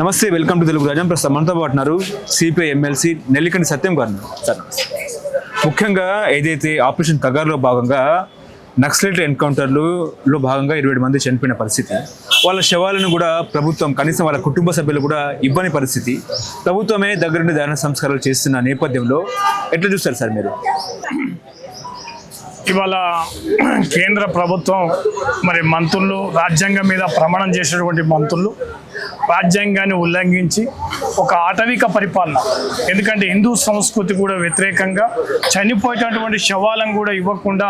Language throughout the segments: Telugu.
నమస్తే, వెల్కమ్ టు తెలుగు రాజం. ప్రస్తుతం మనతో పాటు ఉన్నారు సిపిఐ ఎమ్మెల్సీ నెల్లికంటి సత్యం గారు. సార్ నమస్తే. ముఖ్యంగా ఏదైతే ఆపరేషన్ కగార్లో భాగంగా నక్సలైట్ ఎన్కౌంటర్లో భాగంగా 27 మంది చనిపోయిన పరిస్థితి, వాళ్ళ శవాలను కూడా ప్రభుత్వం కనీసం వాళ్ళ కుటుంబ సభ్యులు కూడా ఇవ్వని పరిస్థితి, ప్రభుత్వమే దగ్గరుండి దహన సంస్కారాలు చేస్తున్న నేపథ్యంలో ఎట్లా చూస్తారు సార్ మీరు? ఇవాళ కేంద్ర ప్రభుత్వం మరి మంత్రులు రాజ్యాంగం మీద ప్రమాణం చేసినటువంటి మంత్రులు రాజ్యాంగాన్ని ఉల్లంఘించి ఒక ఆటవిక పరిపాలన, ఎందుకంటే హిందూ సంస్కృతి కూడా వ్యతిరేకంగా చనిపోయేటటువంటి శవాలను కూడా ఇవ్వకుండా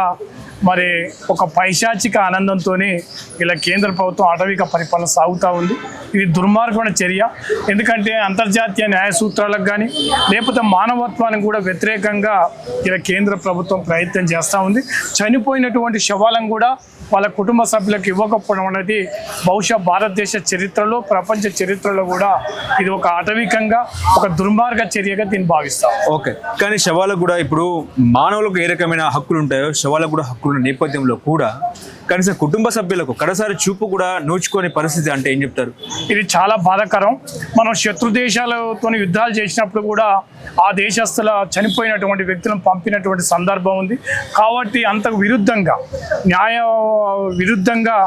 మరి ఒక పైశాచిక ఆనందంతో ఇలా కేంద్ర ప్రభుత్వం ఆటవిక పరిపాలన సాగుతూ ఉంది. ఇది దుర్మార్గమైన చర్య. ఎందుకంటే అంతర్జాతీయ న్యాయ సూత్రాలకు కానీ లేకపోతే మానవత్వానికి కూడా వ్యతిరేకంగా ఇలా కేంద్ర ప్రభుత్వం ప్రయత్నం చేస్తూ ఉంది. చనిపోయినటువంటి శవాలను కూడా వాళ్ళ కుటుంబ సభ్యులకు ఇవ్వకపోవడం అనేది బహుశా భారతదేశ చరిత్రలో ప్రపంచ చరిత్రలో కూడా ఇది ఒక ఆటవికంగా ఒక దుర్మార్గ చర్యగా దీన్ని భావిస్తాం. ఓకే, కానీ శవాలకు కూడా ఇప్పుడు మానవులకు ఏ రకమైన హక్కులు ఉంటాయో శవాలకు కూడా హక్కులు ఉన్న నేపథ్యంలో కూడా కనీసం కుటుంబ సభ్యులకు కడసారి చూపు కూడా నోచుకోని పరిస్థితి అంటే ఏం చెప్తారు? ఇది చాలా బాధాకరం. మనం శత్రు దేశాలతో యుద్ధాలు చేసినప్పుడు కూడా ఆ దేశస్తుల చనిపోయినటువంటి వ్యక్తులను పంపినటువంటి సందర్భం ఉంది. కాబట్టి అంతకు విరుద్ధంగా న్యాయ విరుద్ధంగా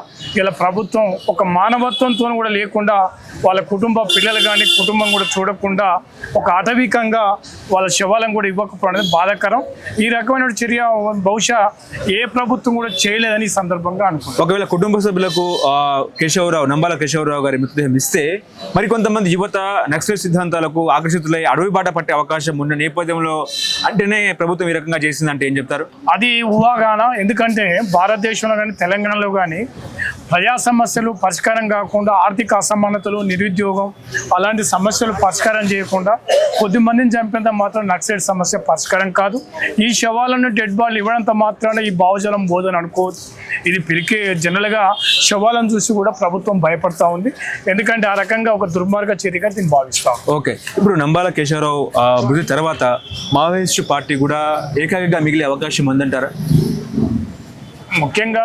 ఇలా ప్రభుత్వం ఒక మానవత్వంతో కూడా లేకుండా వాళ్ళ కుటుంబ పిల్లలు కానీ కుటుంబం కూడా చూడకుండా ఒక ఆటవికంగా వాళ్ళ శవాలను కూడా ఇవ్వకపోవడం అనేది బాధాకరం. ఈ రకమైన చర్య బహుశా ఏ ప్రభుత్వం కూడా చేయలేదని ఈ సందర్భంగా అనుకుంటున్నాను. ఒకవేళ కుటుంబ సభ్యులకు నంబాల కేశవరావు గారి మృతదేహం ఇస్తే మరికొంతమంది యువత నక్సలైట్ సిద్ధాంతాలకు ఆకర్షితులై అడవి బాట పట్టే అవకాశం ఉన్న నేపథ్యంలో అంటేనే ప్రభుత్వం ఈ రకంగా చేసిందంటే ఏం చెప్తారు? అది ఊహాగాన. ఎందుకంటే భారతదేశంలో కానీ తెలంగాణలో కానీ ప్రజా సమస్యలు పరిష్కారం కాకుండా ఆర్థిక అసమానతలు, నిరుద్యోగం అలాంటి సమస్యలు పరిష్కారం చేయకుండా కొద్దిమందిని చంపేంత మాత్రం నక్సలైట్ సమస్య పరిష్కారం కాదు. ఈ శవాలను డెడ్ బాడీలు ఇవ్వడంత మాత్రాన ఈ భావజాలం బోధన అనుకోవద్దు. ఇది పిలికే జనరల్గా శవాలను చూసి కూడా ప్రభుత్వం భయపడతా ఉంది. ఎందుకంటే ఆ రకంగా ఒక దుర్మార్గ చర్యగా దీన్ని భావిస్తాం. ఓకే, ఇప్పుడు నంబాల కేశవరావు మృతి తర్వాత మావోయిస్టు పార్టీ కూడా ఏకాకిగా మిగిలే అవకాశం ఉందంటారా? ముఖ్యంగా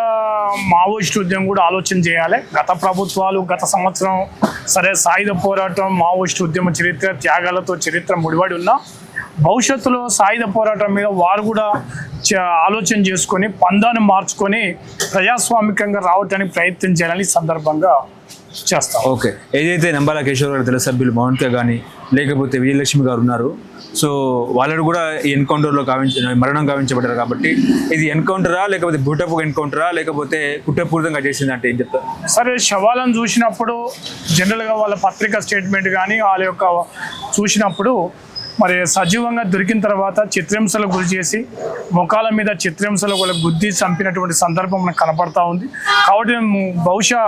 మావోయిస్టు ఉద్యమం కూడా ఆలోచన చేయాలి. గత ప్రభుత్వాలు గత సంవత్సరం సరే సాయుధ పోరాటం మావోయిస్టు ఉద్యమ చరిత్ర త్యాగాలతో చరిత్ర ముడిపడి ఉన్నా భవిష్యత్తులో సాయుధ పోరాటం మీద వారు కూడా ఆలోచన చేసుకొని పందాన్ని మార్చుకొని ప్రజాస్వామికంగా రావడానికి ప్రయత్నం చేయాలని సందర్భంగా చేస్తాం. ఓకే, ఏదైతే నంబాల కేశవరావు గారి దళ సభ్యులు మౌనిక కానీ లేకపోతే విజయలక్ష్మి గారు ఉన్నారు, సో వాళ్ళు కూడా ఈ ఎన్కౌంటర్లో మరణం గావించబడ్డారు. కాబట్టి ఇది ఎన్కౌంటరా లేకపోతే బూటపు ఎన్కౌంటరా లేకపోతే కుట్రపూరితంగా చేసిందంటే ఏం చెప్తారు? సరే, శవాలను చూసినప్పుడు జనరల్గా వాళ్ళ పత్రికా స్టేట్మెంట్ కానీ వాళ్ళ యొక్క చూసినప్పుడు మరి సజీవంగా దొరికిన తర్వాత చిత్రహింసలకు గురి చేసి ముఖాల మీద చిత్రహింసలు వాళ్ళ గుద్ది చంపినటువంటి సందర్భం మనకు కనపడతా ఉంది. కాబట్టి బహుశా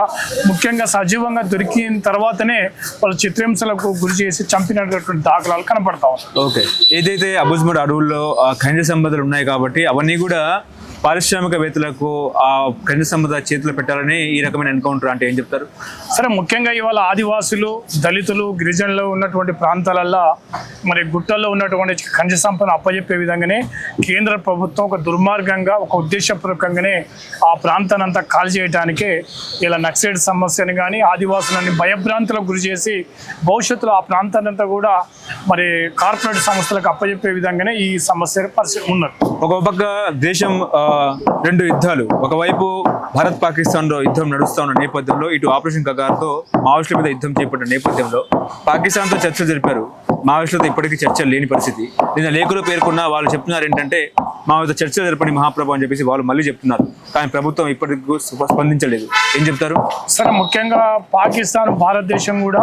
ముఖ్యంగా సజీవంగా దొరికిన తర్వాతనే వాళ్ళు చిత్రహింసలకు గురి చేసి చంపినటువంటి దాఖలాలు కనపడతా ఉన్నాయి. ఓకే, ఏదైతే అబుజ్మడ్ అడవుల్లో ఖనిజ సంపదలు ఉన్నాయి కాబట్టి అవన్నీ కూడా పారిశ్రామికవేత్తలకు ఆ ఖనిజ సంపద చేతులు పెట్టాలని ఈ రకమైన ఎన్కౌంటర్ అంటే ఏం చెప్తారు? సరే, ముఖ్యంగా ఇవాళ ఆదివాసులు, దళితులు, గిరిజనులు ఉన్నటువంటి ప్రాంతాలల్లో మరి గుట్టల్లో ఉన్నటువంటి ఖనిజ సంపదను అప్పచెప్పే విధంగానే కేంద్ర ప్రభుత్వం ఒక దుర్మార్గంగా ఒక ఉద్దేశపూర్వకంగానే ఆ ప్రాంతాన్ని అంతా కాల్ చేయడానికే ఇలా నక్సలైట్ సమస్యని కానీ ఆదివాసులని భయభ్రాంతులకు గురి చేసి భవిష్యత్తులో ఆ ప్రాంతాన్ని అంతా కూడా మరి కార్పొరేట్ సంస్థలకు అప్పచెప్పే విధంగానే ఈ సమస్య ఉన్నది. ఒక పక్క దేశం రెండు యుద్ధాలు, ఒకవైపు భారత్ పాకిస్తాన్లో యుద్ధం నడుస్తూ ఉన్న నేపథ్యంలో ఇటు ఆపరేషన్ కగార్తో మావోయిస్టుల మీద యుద్ధం చేపట్టిన నేపథ్యంలో పాకిస్తాన్తో చర్చలు జరిపారు. మావోయిస్టులతో ఇప్పటికీ చర్చలు లేని పరిస్థితి. నిన్న లేఖలో పేర్కొన్న వాళ్ళు చెప్తున్నారు ఏంటంటే మాతో చర్చలు జరపని మహాప్రభు అని చెప్పేసి వాళ్ళు మళ్ళీ చెప్తున్నారు. కానీ ప్రభుత్వం ఇప్పటికీ స్పందించలేదు. ఏం చెప్తారు? సరే, ముఖ్యంగా పాకిస్తాన్ భారతదేశం కూడా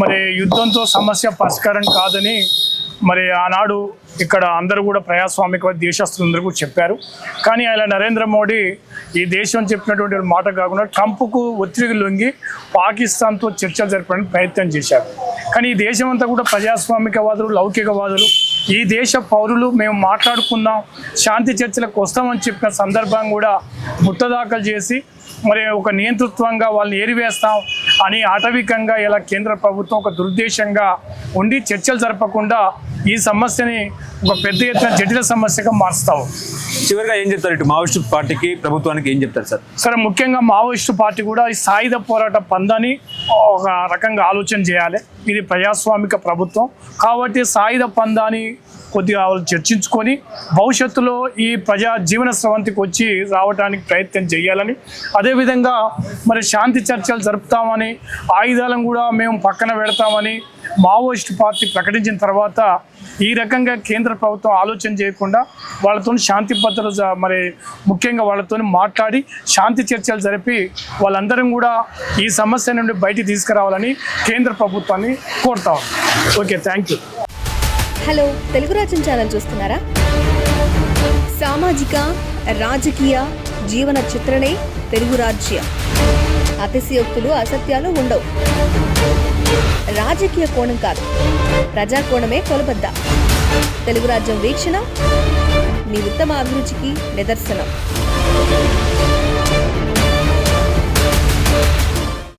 మరి యుద్ధంతో సమస్య పరిష్కారం కాదని మరి ఆనాడు ఇక్కడ అందరూ కూడా ప్రజాస్వామిక దేశస్తులందరూ కూడా చెప్పారు. కానీ ఆయన నరేంద్ర మోడీ ఈ దేశం చెప్పినటువంటి మాట కాకుండా ట్రంప్కు ఒత్తిడికి లొంగి పాకిస్తాన్తో చర్చలు జరపడానికి ప్రయత్నం చేశారు. కానీ ఈ దేశం అంతా కూడా ప్రజాస్వామికవాదులు, లౌకికవాదులు, ఈ దేశ పౌరులు మేము మాట్లాడుకుందాం, శాంతి చర్చలకు వస్తామని చెప్పిన సందర్భం కూడా ముట్టదాఖలు చేసి మరి ఒక నియంతృత్వంగా వాళ్ళని ఏరివేస్తాం అని ఆటవికంగా ఇలా కేంద్ర ప్రభుత్వం ఒక దురుద్దేశంగా ఉండి చర్చలు జరపకుండా ఈ సమస్యని ఒక పెద్ద ఎత్తున జటిల సమస్యగా మార్చుతాము. చివరిగా ఏం చెప్తారు ఇటు మావోయిస్టు పార్టీకి ప్రభుత్వానికి ఏం చెప్తారు సార్? సరే, ముఖ్యంగా మావోయిస్టు పార్టీ కూడా ఈ సాయుధ పోరాట పందాన్ని ఒక రకంగా ఆలోచన చేయాలి. ఇది ప్రజాస్వామిక ప్రభుత్వం కాబట్టి సాయుధ పందాన్ని కొద్దిగా చర్చించుకొని భవిష్యత్తులో ఈ ప్రజా జీవన స్రవంతికి వచ్చి రావడానికి ప్రయత్నం చేయాలని, అదేవిధంగా మరి శాంతి చర్చలు జరుపుతామని, ఆయుధాలను కూడా మేము పక్కన పెడతామని మావోయిస్టు పార్టీ ప్రకటించిన తర్వాత ఈ రకంగా కేంద్ర ప్రభుత్వం ఆలోచన చేయకుండా వాళ్ళతో శాంతి భద్రత మరి ముఖ్యంగా వాళ్ళతో మాట్లాడి శాంతి చర్చలు జరిపి వాళ్ళందరం కూడా ఈ సమస్య నుండి బయటికి తీసుకురావాలని కేంద్ర ప్రభుత్వాన్ని కోరుతాం. Okay, thank you. Hello, Telugu Rajyam channel చూస్తున్నారా? సామాజిక రాజకీయ జీవన చిత్రణే తెలుగు రాజ్యం. అతిశయోక్తులు అసత్యాలు ఉండవు. రాజకీయ కోణం కాదు, ప్రజా కోణమే కొలబద్ద. తెలుగు రాజ్యం వీక్షణ మీ ఉత్తమ అభిరుచికి నిదర్శనం.